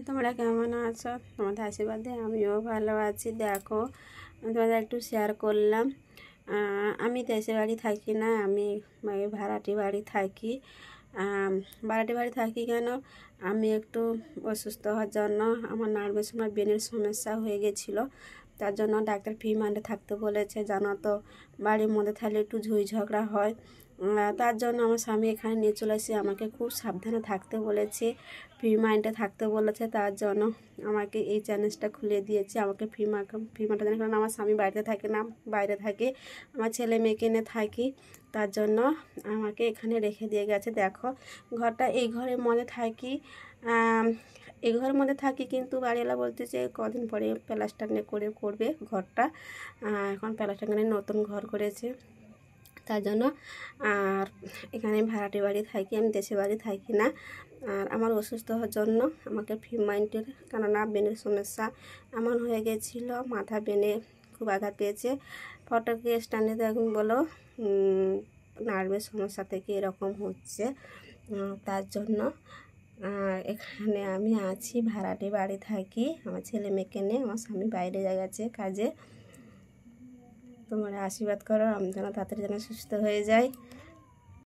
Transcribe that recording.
তোমরা কেমন আছো? তোমাদের আশীর্বাদে আমিও ভালো আছি। দেখো, আমি তোমাদের একটু শেয়ার করলাম। আমি দেশে বাড়ি থাকি না, আমি ভাড়াটি বাড়ি থাকি। ভাড়াটি বাড়ি থাকি কেন? আমি একটু অসুস্থ হওয়ার জন্য আমার নার্ভের সময় ব্রেনের সমস্যা হয়ে গেছিলো। তার জন্য ডাক্তার রিমান্ডে থাকতে বলেছে। জানো তো, বাড়ির মধ্যে থাকলে একটু ঝুঁই ঝগড়া হয়। তার জন্য আমার স্বামী এখানে নিয়ে চলে এসে আমাকে খুব সাবধানে থাকতে বলেছে, রিমান্ডে থাকতে বলেছে। তার জন্য আমাকে এই চ্যালেঞ্জটা খুলে দিয়েছে, আমাকে ফিমাটা জানি, কারণ আমার স্বামী বাড়িতে থাকে না, বাইরে থাকে, আমার ছেলে মেয়েকে নিয়ে থাকি। তার জন্য আমাকে এখানে রেখে দিয়ে গেছে। দেখো, ঘরটা এই ঘরের মধ্যে থাকি, এই ঘরের মধ্যে থাকি, কিন্তু বাড়িওয়ালা বলতেছে কদিন পরে প্লাস্টার নিয়ে করবে ঘরটা। এখন প্লাস্টার নিয়ে নতুন ঘর করেছে, তার জন্য। আর এখানে ভাড়াটি বাড়ি থাকি, আমি দেশে বাড়ি থাকি না। আর আমার অসুস্থ হওয়ার জন্য আমাকে রিমান্ডের, কেননা ব্রেনের সমস্যা এমন হয়ে গেছিলো, মাথা ব্রেনে খুব আঘাত পেয়েছে। ফটোকে স্ট্যান্ডে দেখুন বলো, নার্ভের সমস্যা থেকে এরকম হচ্ছে। তার জন্য এখানে আমি আছি, ভাড়াটি বাড়ি থাকি, আমার ছেলে মেয়েকে নিয়ে। আমার স্বামী বাইরে গেছে কাজে। তোমরা আশীর্বাদ করো আমি যেন তাড়াতাড়ি যেন সুস্থ হয়ে যাই।